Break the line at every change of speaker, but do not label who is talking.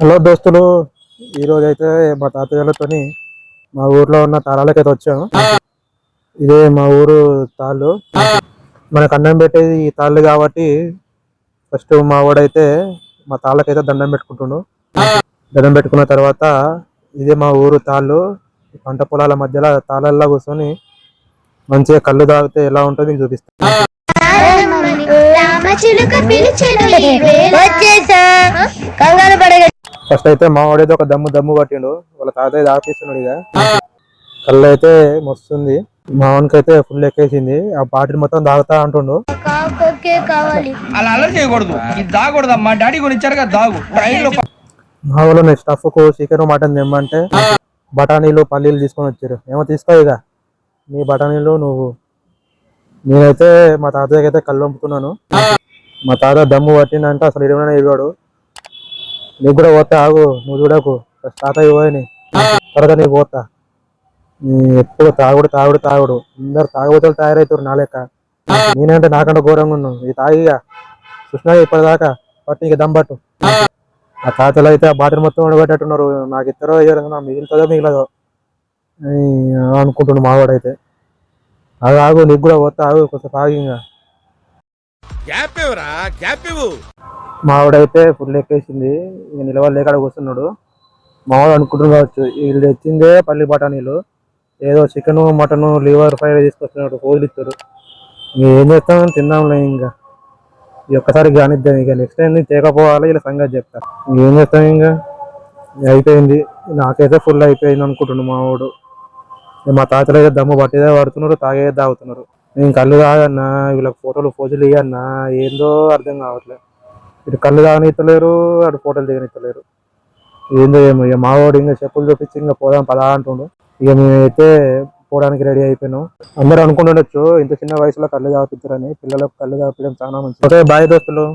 Hello దోస్తులు, ఈరోజు అయితే మా తాతయ్యలతోని మా ఊర్లో ఉన్న తాళాలకైతే వచ్చాము. ఇదే మా ఊరు తాళ్ళు. మనకు అన్నం పెట్టేది ఈ తాళ్ళు కాబట్టి ఫస్ట్ మా వాడైతే మా తాళ్ళకైతే దండం పెట్టుకుంటుండు. దండం పెట్టుకున్న తర్వాత ఇదే మా ఊరు తాళ్ళు. పంట పొలాల మధ్యలో తాళల్లో కూర్చొని మంచిగా కళ్ళు తాగితే ఎలా ఉంటుందో మీకు చూపిస్తాను. ఫస్ట్ అయితే మా వాడైతే ఒక దమ్ము దమ్ము పట్టిండు. వాళ్ళ తాతయ్య తాపిస్తున్నాడు. ఇక కళ్ళు అయితే మస్తుంది. మా వానికి అయితే ఫుల్ ఎక్కేసింది. ఆ బాటిల్ మొత్తం తాగుతా అంటుండు.
అలా అలర్ చేయకూడదు. ఇది దాగకూడదు. మా డాడీ కొని ఇచ్చారు కదా దాగు.
మా వాళ్ళు స్టఫ్ కు చికెన్ మటన్ తెమ్మంటే బఠానీలు పల్లీలు తీసుకొని వచ్చారు. ఏమో తీసుకో ఇక నీ బఠానీలు నువ్వు. నేనైతే మా తాతయ్యకి అయితే కళ్ళు పంపుతున్నాను. మా తాత దమ్ము పట్టిందంటే అసలు ఇరవై ఇవ్వడు. నీకు కూడా పోతా, ఆగు, నువ్వు చూడకు, తాతయ్య పోయని త్వరగా నీకు పోతా. ఎప్పుడు తాగుడు తాగుడు తాగుడు. అందరు తాగుబోతులు తయారవుతారు నా లెక్క. నేనంటే నాకంటే ఘోరంగా ఉన్నాను. ఇది తాగిగా కృష్ణ ఇప్పటిదాకా పట్టు నీకు దమ్ పట్టు. ఆ తాతలు అయితే ఆ బాటిల్ మొత్తం ఉండబెట్టేట్టున్నారు. నాకు ఇద్దరు నా మిగులుతుందో మిగిలదో అనుకుంటున్నాడు మావాడైతే. అది ఆగు, నీకు కూడా పోతా, ఆగు, కొంచెం తాగి. ఇంకా మావాడైతే ఫుల్ ఎక్కేసింది. ఇక నిలవలేక కూర్చున్నాడు. మావాడు అనుకుంటున్నాడు కావచ్చు వీళ్ళు తెచ్చిందే పల్లి బఠానీలు, ఏదో చికెన్ మటన్ లివర్ ఫ్రై తీసుకొస్తున్నాడు. కోళ్ళు ఇస్తారు. ఏం చేస్తామని తిందాంలే. ఇంకా ఈ ఒక్కసారి కానిద్దాం. ఇక నెక్స్ట్ టైం తేకపోవాలి ఇలా సంగతి చెప్తా. ఏం చేస్తాం. ఇంకా అయిపోయింది. నాకైతే ఫుల్ అయిపోయింది అనుకుంటున్నాడు మావాడు. మా తాతలు అయితే దమ్ము పట్టేదే పడుతున్నారు, తాగేదే తాగుతున్నారు. నేను కళ్ళు తాగన్నా, వీళ్ళకి ఫోటోలు పోజులు ఇవ్వన్నా, ఏందో అర్థం కావట్లేదు. ఇటు కళ్ళు తాగనిస్తలేరు, అటు ఫోటోలు దిగనిస్తలేరు. ఏందో ఏమో. ఇక మావాడు ఇంకా చెప్పులు చూపించి ఇంకా పోదాం పదా అంటుండు. ఇక మేమైతే పోవడానికి రెడీ అయిపోయినాం. అందరూ అనుకుంటుండొచ్చు ఇంత చిన్న వయసులో కళ్ళు తాగిపిస్తారని. పిల్లలకు కళ్ళు తాగడం చాలా మంచిది. ఓకే, బాయ్ దోస్తులు.